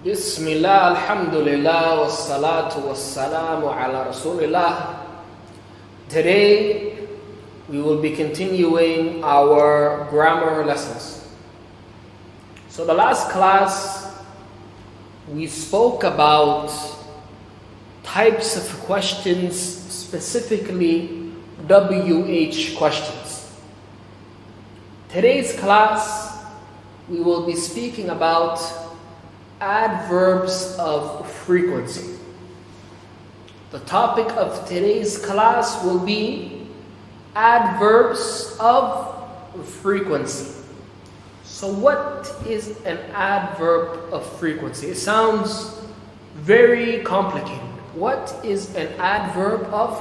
Bismillah, alhamdulillah, wassalatu wassalamu ala rasulillah. Today, we will be continuing our grammar lessons. So the last class, we spoke about types of questions, specifically WH questions. Today's class, we will be speaking about adverbs of frequency. The topic of today's class will be adverbs of frequency. So what is an adverb of frequency? It sounds very complicated. What is an adverb of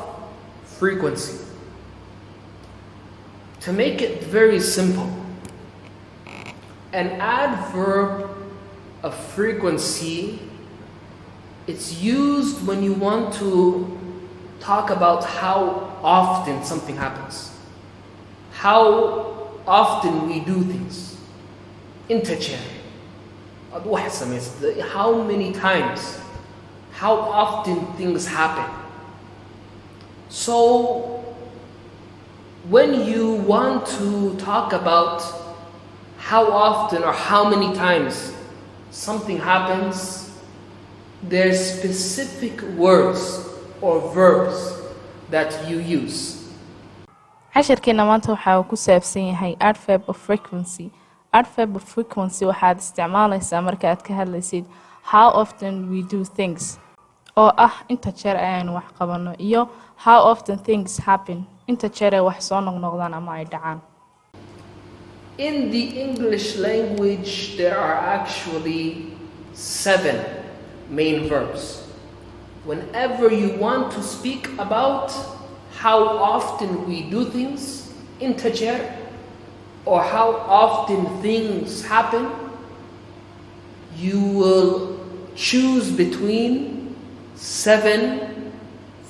frequency? To make it very simple, an adverb of frequency, it's used when you want to talk about how often something happens, how often we do things. Integer, how many times, how often things happen. So when you want to talk about how often or how many times something happens, there's specific words or verbs that you use. casharkeena maanta waxa uu ku saabsan yahay adverb of frequency. Adverb of frequency waxaad isticmaalaysaa marka aad ka hadlaysid how often we do things, oo ah inta jeer ayaan wax qabano, iyo how often things happen, inta jeer ay wax soo noqnoqdaan ama ay dhacaan. In the English language, there are actually 7 main verbs. Whenever you want to speak about how often we do things, integer, or how often things happen, you will choose between 7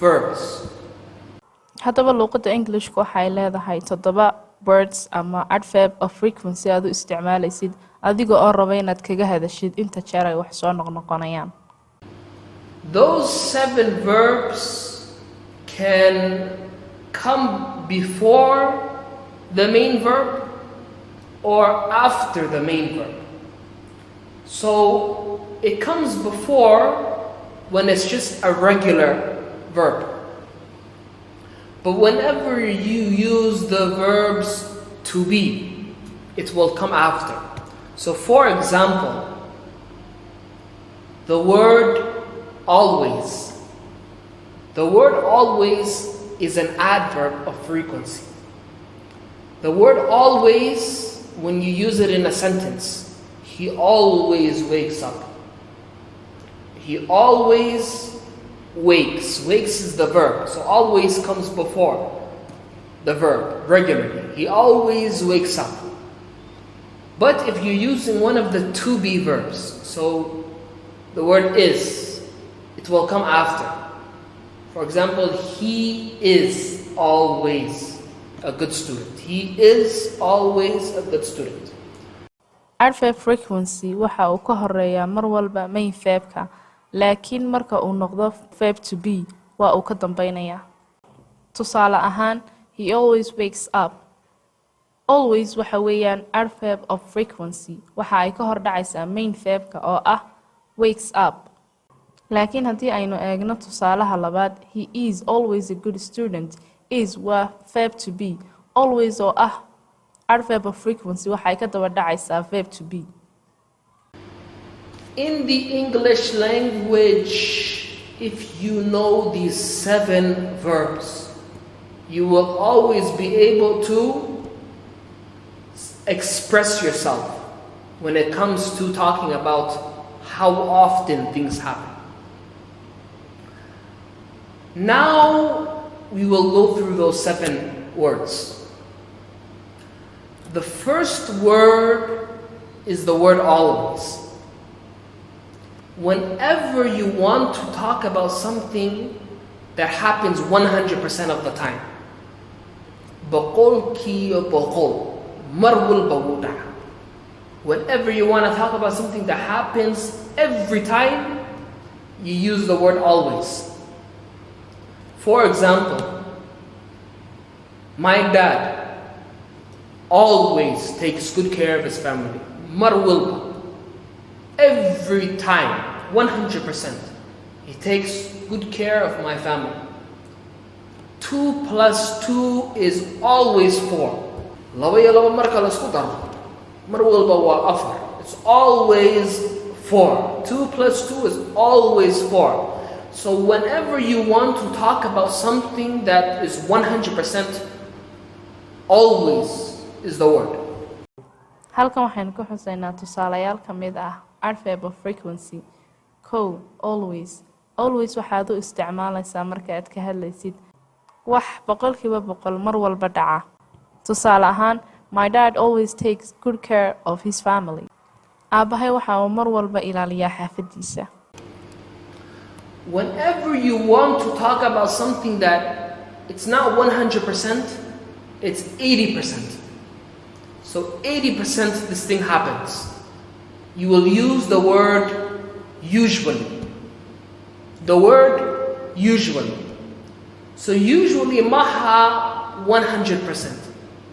verbs. haddaba luqadda Englishku waxay leedahay 7 words ama adverb of frequency aad u isticmaalaysid adiga oo raba inaad kaga hadashid inta jeer ay wax soo noqnoqonayaan. Those 7 verbs can come before the main verb or after the main verb. So it comes before when it's just a regular verb. But whenever you use the verbs to be, it will come after. So for example, the word always. The word always is an adverb of frequency. The word always, when you use it in a sentence, he always wakes up. He always wakes. Wakes is the verb. So always comes before the verb regularly. He always wakes up. But if you're using one of the to be verbs, so the word is, it will come after. For example, he is always a good student. He is always a good student. Adverb frequency waxa uu ka horeeyaa mar walba main verbka, laakiin marka uu noqdo verb to be waa uu ka dambaynayaa. Tusaale ahaan, he always wakes up. Always waxa weeyaan adverb of frequency, waxa ay ka hor dhacaysaa main verbka oo ah wakes up. laakiin haddii aynu eegno tusaalaha labaad, he is always a good student, is waa verb to be, always oo ah adverb of frequency waxay ka daba dhacaysaa verb to be. In the English language, if you know these 7 verbs, you will always be able to express yourself when it comes to talking about how often things happen. Now we will go through those 7 words. The first word is the word always. Whenever you want to talk about something that happens 100% of the time, بقول كي بقول مر والبودع. Whenever you want to talk about something that happens every time, you use the word always. For example, my dad always takes good care of his family. Mar walba. Every time, 100%, he takes good care of my family. 2 plus 2 is always 4. Laba iyo laba marka la isku daro, mar walba waa 4. It's always 4. 2 plus 2 is always 4. So whenever you want to talk about something that is 100%, always is the word. halkan waxaynu ku xusaynaa tusaalayaal ka mid ah adverb of frequency. Kow, always. Always waxaad u isticmaalaysaa marka aad ka hadlaysid wax 100% mar walba dhaca. Tusaale ahaan, my dad always takes good care of his family. Aabahay waxa uu mar walba ilaaliyaa xaafadiisa. Whenever you want to talk about something that it's not 100%, it's 80%. So 80% this thing happens. You will use the word usually. The word usually. So usually maha 100%.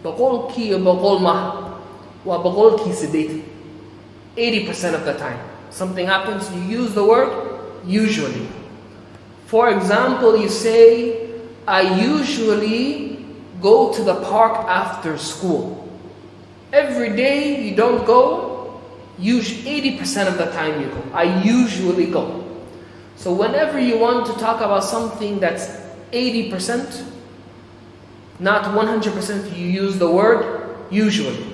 بقولكي بقول maha. وبقولكي سديت. 80% of the time. Something happens, you use the word usually. For example, you say, I usually go to the park after school. Every day you don't go, 80% of the time you go. I usually go. So whenever you want to talk about something that's 80%, not 100%, you use the word usually.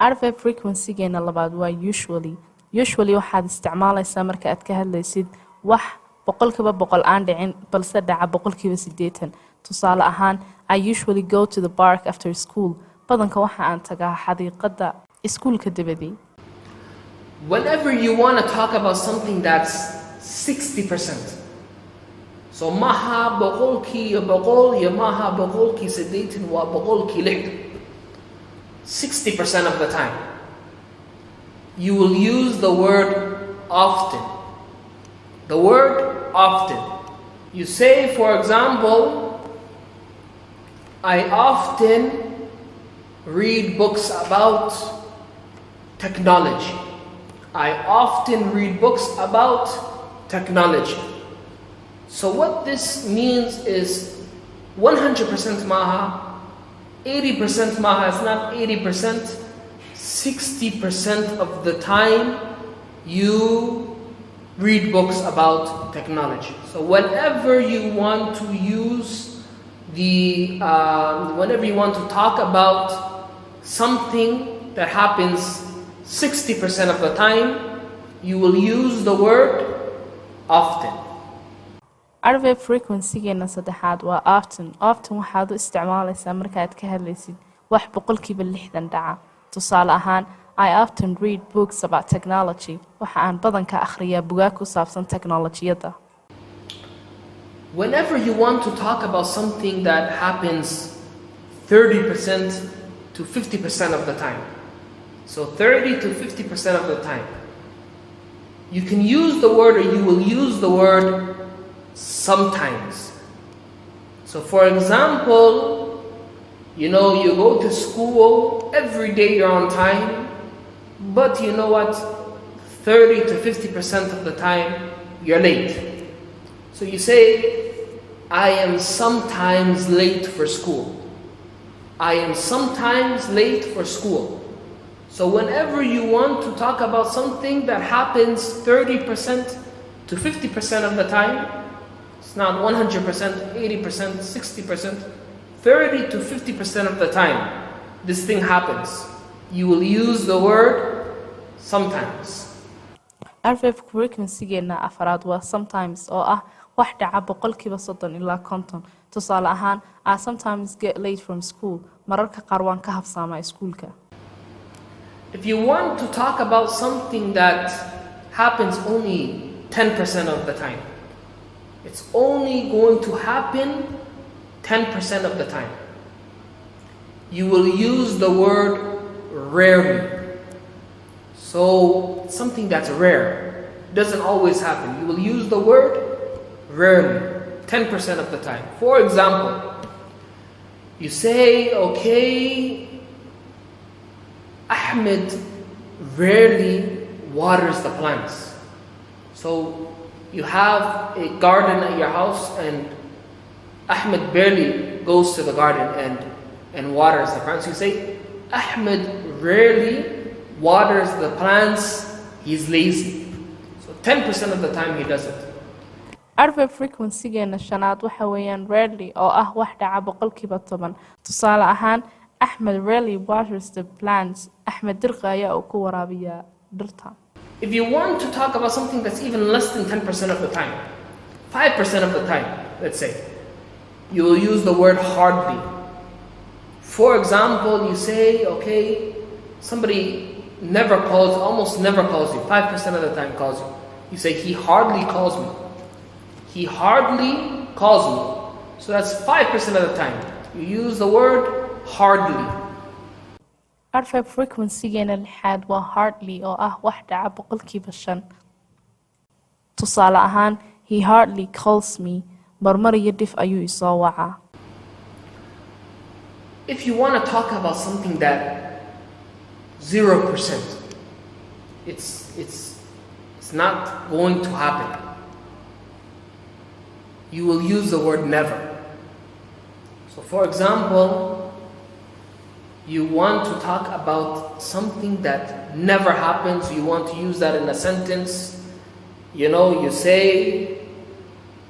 Adverb frequency geena labaad waa usually. Usually waxaad isticmaalaysaa marka aad ka hadlaysid wax 100% aan dhicin balse dhaca 80%. Tusaale ahaan, I usually go to the park after school. Badanka waxa aan tagaa xadiiqada iskuulka dabadii. Whenever you want to talk about something that's 60%, so maha boqolki iyo boqol iyo maha boqolki sideetan waa boqolki lixdan. 60% of the time, you will use the word often. The word often. You say, for example, I often read books about technology. I often read books about technology. So what this means is 100% maha, 80% maha is not 80%, 60% of the time you read books about technology. So whenever you want to use whenever you want to talk about something that happens 60% of the time, you will use the word often. Adverb frequency geena saddexaad waa often. Often waxaad u isticmaalaysaa marka aad ka hadlaysid wax 60% dhaca. Tusaale ahaan, I often read books about technology. Waxa aan badanka akhriyaa buugaag ku saabsan teknolojiyada. Whenever you want to talk about something that happens 30% to 50% of the time, so 30 to 50% of the time, you can use the word, or you will use the word sometimes. So for example, you go to school, every day you're on time, but you know what, 30 to 50% of the time you're late. So you say, I am sometimes late for school. I am sometimes late for school. So whenever you want to talk about something that happens 30% to 50% of the time, it's not 100%, 80%, 60%, 30 to 50% of the time, this thing happens. You will use the word sometimes. Adverb frequency geena afraad waa sometimes oo ah wax dhaca 30% ilaa 50. Tusaale ahaan, I sometimes get late from school. Mararka qaar waan ka habsaamaa iskuulka. If you want to talk about something that happens only 10% of the time, it's only going to happen 10% of the time, you will use the word rarely. So something that's rare. Doesn't always happen. You will use the word rarely, 10% of the time. For example, you say, okay, Ahmed rarely waters the plants. So you have a garden at your house and Ahmed barely goes to the garden and waters the plants. You say, Ahmed rarely waters the plants, he's lazy. So 10% of the time he does it. adverb frequency-geena shanaad waxa weeyaan rarely oo ah wax dhaca boqolkiiba 10. Tusaale ahaan, Ahmed rarely waters the plants. Ahmed dirqa ayaa uu ku waraabiyaa dhirta. If you want to talk about something that's even less than 10% of the time, 5% of the time, let's say, you will use the word hardly. For example, you say, okay, somebody almost never calls you, 5% of the time calls you. You say, he hardly calls me. He hardly calls me. So that's 5% of the time. You use the word hardly. adverb frequency-geena lixaad waa hardly oo ah wax dhaca boqolkiiba 5. Tusaale ahaan, he hardly calls me. Marmar iyo dhif ayuu isoo wacaa. If you want to talk about something that 0%, it's not going to happen, you will use the word never. So for example, you want to talk about something that never happens, you want to use that in a sentence. You say,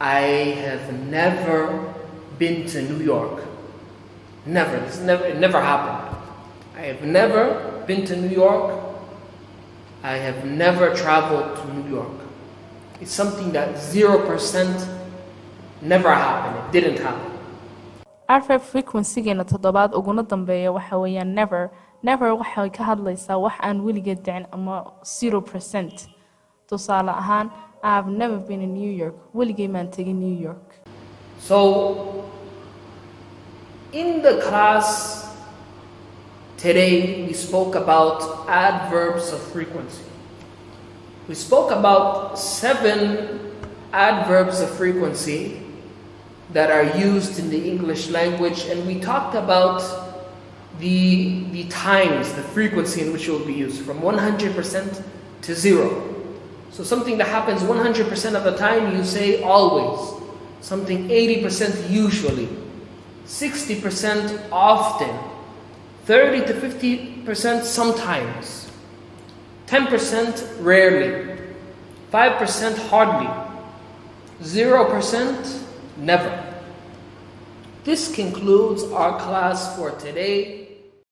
I have never been to New York. Never. It never happened. I have never been to New York. I have never traveled to New York. It's something that 0% never happened. It didn't happen. adverb frequency-geena 7aad uguna dambeeya waxa weeyaan never. Never waxay ka hadlaysaa wax aan weligeed dhicin ama 0%. Tusaale ahaan, I have never been in New York. Weligay maan tegin New York. So, in the class today, we spoke about adverbs of frequency. We spoke about 7 adverbs of frequency that are used in the English language, and we talked about the times, the frequency in which it will be used, from 100% to 0. So something that happens 100% of the time, you say always. Something 80% usually, 60% often, 30 to 50% sometimes, 10% rarely, 5% hardly, 0% never. This concludes our class for today.